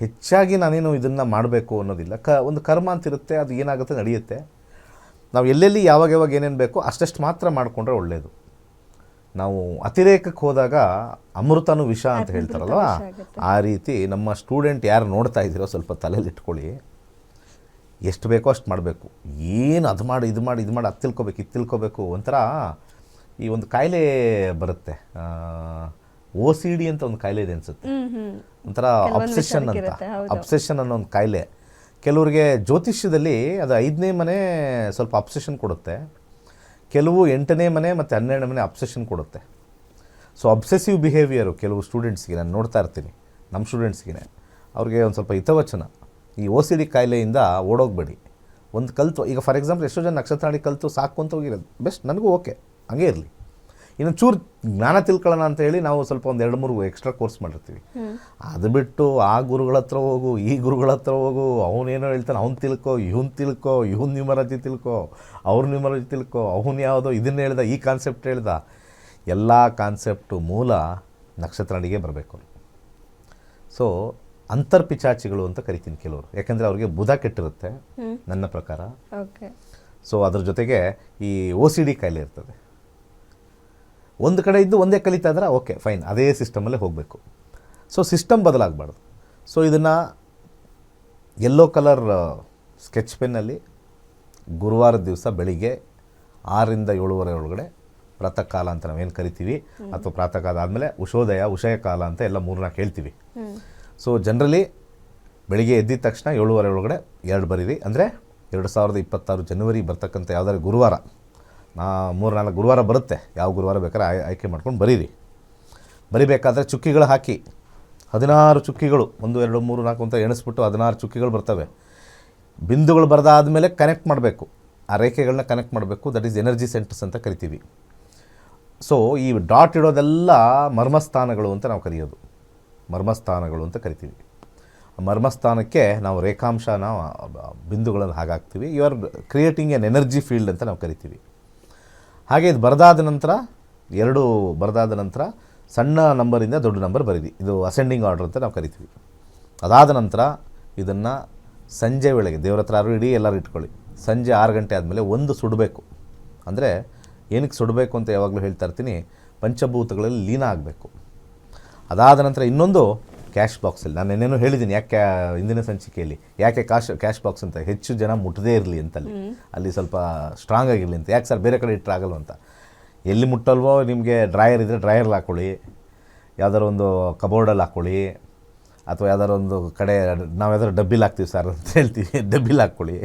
ಹೆಚ್ಚಾಗಿ ನಾನೇನು ಇದನ್ನು ಮಾಡಬೇಕು ಅನ್ನೋದಿಲ್ಲ. ಒಂದು ಕರ್ಮ ಅಂತಿರುತ್ತೆ, ಅದು ಏನಾಗುತ್ತೆ ನಡೆಯುತ್ತೆ. ನಾವು ಎಲ್ಲೆಲ್ಲಿ ಯಾವಾಗ ಯಾವಾಗ ಏನೇನು ಬೇಕೋ ಅಷ್ಟಷ್ಟು ಮಾತ್ರ ಮಾಡಿಕೊಂಡ್ರೆ ಒಳ್ಳೆಯದು. ನಾವು ಅತಿರೇಕಕ್ಕೆ ಹೋದಾಗ ಅಮೃತನೂ ವಿಷ ಅಂತ ಹೇಳ್ತಾರಲ್ವ, ಆ ರೀತಿ ನಮ್ಮ ಸ್ಟೂಡೆಂಟ್ ಯಾರು ನೋಡ್ತಾ ಇದ್ದೀರೋ ಸ್ವಲ್ಪ ತಲೆಯಲ್ಲಿ ಇಟ್ಕೊಳ್ಳಿ. ಎಷ್ಟು ಬೇಕೋ ಅಷ್ಟು ಮಾಡಬೇಕು. ಏನು ಅದು ಮಾಡಿ ಇದು ಮಾಡಿ ಇದು ತಿಳ್ಕೊಬೇಕು, ಇದು ತಿಳ್ಕೊಬೇಕು. ಒಂಥರ ಈ ಒಂದು ಕಾಯಿಲೆ ಬರುತ್ತೆ, OCD ಅಂತ ಒಂದು ಕಾಯಿಲೆ ಇದೆ ಅನಿಸುತ್ತೆ, ಒಂಥರ ಅಬ್ಸೆಷನ್ ಅಂತ. ಅಬ್ಸೆಷನ್ ಅನ್ನೋ ಒಂದು ಕಾಯಿಲೆ ಕೆಲವ್ರಿಗೆ ಜ್ಯೋತಿಷ್ಯದಲ್ಲಿ ಅದು 5ನೇ ಮನೆ ಸ್ವಲ್ಪ ಅಬ್ಸೆಷನ್ ಕೊಡುತ್ತೆ, ಕೆಲವು 8ನೇ ಮನೆ ಮತ್ತು 12ನೇ ಮನೆ ಅಬ್ಸೆಷನ್ ಕೊಡುತ್ತೆ. ಸೊ ಅಬ್ಸೆಸಿವ್ ಬಿಹೇವಿಯರು ಕೆಲವು ಸ್ಟೂಡೆಂಟ್ಸ್ಗೆ ನಾನು ನೋಡ್ತಾ ಇರ್ತೀನಿ, ನಮ್ಮ ಸ್ಟೂಡೆಂಟ್ಸ್ಗೆ ಅವ್ರಿಗೆ ಒಂದು ಸ್ವಲ್ಪ ಹಿತವಚನ. ಈ OCD ಕಾಯಿಲೆಯಿಂದ ಓಡೋಗ್ಬೇಡಿ. ಒಂದು ಕಲಿತು, ಈಗ ಫಾರ್ ಎಕ್ಸಾಂಪಲ್ ಎಷ್ಟೋ ಜನ ನಕ್ಷತ್ರಾಣಿ ಕಲಿತು ಸಾಕು ಅಂತ ಹೋಗಿರೋದು ಬೆಸ್ಟ್, ನನಗೂ ಓಕೆ, ಹಂಗೆ ಇರಲಿ. ಇನ್ನು ಚೂರು ಜ್ಞಾನ ತಿಳ್ಕೊಳ್ಳೋಣ ಅಂತ ಹೇಳಿ ನಾವು ಸ್ವಲ್ಪ ಒಂದು 2-3 ಎಕ್ಸ್ಟ್ರಾ ಕೋರ್ಸ್ ಮಾಡಿರ್ತೀವಿ. ಅದು ಬಿಟ್ಟು ಆ ಗುರುಗಳ ಹತ್ರ ಹೋಗು, ಈ ಗುರುಗಳ ಹತ್ರ ಹೋಗು, ಅವನೇನೋ ಹೇಳ್ತಾನೆ, ಅವ್ನು ತಿಳ್ಕೊ, ಇವನ್ ನ್ಯೂಮರಾಲಜಿ ತಿಳ್ಕೊ, ಅವ್ರ ನ್ಯೂಮರಾಲಜಿ ತಿಳ್ಕೊ, ಅವನು ಯಾವುದೋ ಇದನ್ನು ಹೇಳ್ದ, ಈ ಕಾನ್ಸೆಪ್ಟ್ ಹೇಳ್ದ. ಎಲ್ಲ ಕಾನ್ಸೆಪ್ಟು ಮೂಲ ನಕ್ಷತ್ರಾಣಿಗೆ ಬರಬೇಕು. ಸೊ ಅಂತರ್ಪಿಚಾಚಿಗಳು ಅಂತ ಕರಿತೀನಿ ಕೆಲವರು, ಯಾಕೆಂದರೆ ಅವ್ರಿಗೆ ಬುಧ ಕೆಟ್ಟಿರುತ್ತೆ ನನ್ನ ಪ್ರಕಾರ. ಸೊ ಅದ್ರ ಜೊತೆಗೆ ಈ OCD ಕಾಯಿಲೆ ಇರ್ತದೆ. ಒಂದು ಕಡೆ ಇದ್ದು ಒಂದೇ ಕಲಿತಾ ಇದ್ರೆ ಓಕೆ ಫೈನ್, ಅದೇ ಸಿಸ್ಟಮಲ್ಲೇ ಹೋಗಬೇಕು. ಸೊ ಸಿಸ್ಟಮ್ ಬದಲಾಗಬಾರ್ದು. ಸೊ ಇದನ್ನು ಯೆಲ್ಲೋ ಕಲರ್ ಸ್ಕೆಚ್ ಪೆನ್ನಲ್ಲಿ ಗುರುವಾರದ ದಿವಸ ಬೆಳಿಗ್ಗೆ 6ರಿಂದ 7:30 ಒಳಗಡೆ ಪ್ರಾತಃ ಕಾಲ ಅಂತ ನಾವೇನು ಕರಿತೀವಿ, ಅಥವಾ ಪ್ರಾತಃ ಕಾಲ ಆದಮೇಲೆ ಉಷಯ ಕಾಲ ಅಂತ ಎಲ್ಲ 3-4 ಹೇಳ್ತೀವಿ. ಸೊ ಜನರಲಿ ಬೆಳಿಗ್ಗೆ ಎದ್ದಿದ ತಕ್ಷಣ 7:30 ಒಳಗಡೆ 2 ಬರೀರಿ. ಅಂದರೆ 2026 ಜನವರಿ ಬರ್ತಕ್ಕಂಥ ಯಾವುದಾದ್ರು ಗುರುವಾರ, 3-4 ಗುರುವಾರ ಬರುತ್ತೆ, ಯಾವ ಗುರುವಾರ ಬೇಕಾದ್ರೆ ಆಯ್ಕೆ ಮಾಡ್ಕೊಂಡು ಬರೀರಿ. ಬರಿಬೇಕಾದ್ರೆ ಚುಕ್ಕಿಗಳು ಹಾಕಿ 16 ಚುಕ್ಕಿಗಳು, 1 2 3 4 ಅಂತ ಎಣಿಸ್ಬಿಟ್ಟು 16 ಚುಕ್ಕಿಗಳು ಬರ್ತವೆ. ಬಿಂದುಗಳು ಬರೆದಾದ್ಮೇಲೆ ಕನೆಕ್ಟ್ ಮಾಡಬೇಕು, ಆ ರೇಖೆಗಳನ್ನ ಕನೆಕ್ಟ್ ಮಾಡಬೇಕು. ದಟ್ ಈಸ್ ಎನರ್ಜಿ ಸೆಂಟರ್ಸ್ ಅಂತ ಕರಿತೀವಿ. ಸೊ ಈ ಡಾಟ್ ಇಡೋದೆಲ್ಲ ಮರ್ಮಸ್ಥಾನಗಳು ಅಂತ ನಾವು ಕರೆಯೋದು, ಮರ್ಮಸ್ಥಾನಗಳು ಅಂತ ಕರಿತೀವಿ. ಮರ್ಮಸ್ಥಾನಕ್ಕೆ ನಾವು ರೇಖಾಂಶನ ಬಿಂದುಗಳನ್ನು ಹಾಗಾಕ್ತೀವಿ. You are creating an energy field ಅಂತ ನಾವು ಕರಿತೀವಿ. ಹಾಗೆ ಇದು ಬರೆದಾದ ನಂತರ 2 ಬರೆದಾದ ನಂತರ ಸಣ್ಣ ನಂಬರಿಂದ ದೊಡ್ಡ ನಂಬರ್ ಬರೀರಿ. ಇದು ಅಸೆಂಡಿಂಗ್ ಆರ್ಡರ್ ಅಂತ ನಾವು ಕರಿತೀವಿ. ಅದಾದ ನಂತರ ಇದನ್ನು ಸಂಜೆ ವೇಳೆಗೆ ದೇವ್ರ ಹತ್ರ ಇಡೀ ಎಲ್ಲರೂ ಇಟ್ಕೊಳ್ಳಿ. ಸಂಜೆ 6 ಗಂಟೆ ಆದಮೇಲೆ ಒಂದು ಸುಡಬೇಕು. ಅಂದರೆ ಏನಕ್ಕೆ ಸುಡಬೇಕು ಅಂತ ಯಾವಾಗಲೂ ಹೇಳ್ತಾ ಇರ್ತೀನಿ, ಪಂಚಭೂತಗಳಲ್ಲಿ ಲೀನ ಆಗಬೇಕು. ಅದಾದ ನಂತರ ಇನ್ನೊಂದು ಕ್ಯಾಶ್ ಬಾಕ್ಸಲ್ಲಿ, ನಾನು ಏನೇನೋ ಹೇಳಿದ್ದೀನಿ, ಯಾಕೆ ಇಂದಿನ ಸಂಚಿಕೆಯಲ್ಲಿ ಯಾಕೆ ಕ್ಯಾಶ್ ಬಾಕ್ಸ್ ಅಂತ ಹೆಚ್ಚು ಜನ ಮುಟ್ಟದೇ ಇರಲಿ ಅಂತಲ್ಲಿ, ಅಲ್ಲಿ ಸ್ವಲ್ಪ ಸ್ಟ್ರಾಂಗ್ ಆಗಿರಲಿ ಅಂತ. ಯಾಕೆ ಸರ್ ಬೇರೆ ಕಡೆ ಇಟ್ಟರೆ ಆಗಲ್ವ ಅಂತ. ಎಲ್ಲಿ ಮುಟ್ಟಲ್ವೋ ನಿಮಗೆ ಡ್ರಾಯರ್ ಇದ್ದರೆ ಡ್ರಾಯರ್ಲ್ಲಿ ಹಾಕ್ಕೊಳ್ಳಿ, ಯಾವ್ದಾರು ಒಂದು ಕಬೋರ್ಡಲ್ಲಿ ಹಾಕ್ಕೊಳ್ಳಿ, ಅಥವಾ ಯಾವ್ದಾರು ಒಂದು ಕಡೆ ನಾವು ಯಾವ್ದಾದ್ರು ಡಬ್ಬಿಲಿ ಹಾಕ್ತೀವಿ ಸರ್ ಅಂತ ಹೇಳ್ತೀವಿ, ಡಬ್ಬಿಲಿ ಹಾಕ್ಕೊಳ್ಳಿ.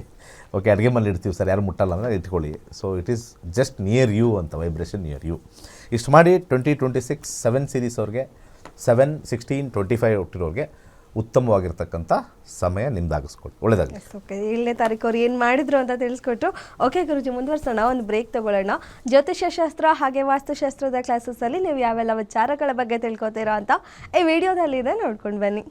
ಓಕೆ, ಅಡುಗೆ ಮನೇಲಿ ಇಡ್ತೀವಿ ಸರ್, ಯಾರು ಮುಟ್ಟಲ್ಲ ಅಂದರೆ ಇಟ್ಕೊಳ್ಳಿ. So it is just near you ಅಂತ, ವೈಬ್ರೇಷನ್ ನಿಯರ್ ಯು. ಇಷ್ಟು ಮಾಡಿ 2026 7 ಸೀರೀಸ್ ಅವ್ರಿಗೆ 7, 16, 25 ಹುಟ್ಟಿರೋರಿಗೆ ಉತ್ತಮವಾಗಿರ್ತಕ್ಕಂಥ ಸಮಯ ನಿಮ್ದಾಗಿಸ್ಕೊಡಿ. ಒಳ್ಳೆಯದಾಗಲಿ. ಓಕೆ, 7ನೇ ತಾರೀಕು ಅವ್ರು ಏನು ಮಾಡಿದ್ರು ಅಂತ ತಿಳಿಸ್ಕೊಟ್ರು. ಓಕೆ ಗುರುಜಿ, ಮುಂದುವರ್ಸೋಣ, ಒಂದು ಬ್ರೇಕ್ ತಗೊಳ್ಳೋಣ. ಜ್ಯೋತಿಷ್ಯ ಶಾಸ್ತ್ರ ಹಾಗೆ ವಾಸ್ತುಶಾಸ್ತ್ರದ ಕ್ಲಾಸಸ್ಸಲ್ಲಿ ನೀವು ಯಾವೆಲ್ಲ ವಿಚಾರಗಳ ಬಗ್ಗೆ ತಿಳ್ಕೊತೀರಾ ಅಂತ ಈ ವಿಡಿಯೋದಲ್ಲಿದೆ, ನೋಡ್ಕೊಂಡು ಬನ್ನಿ.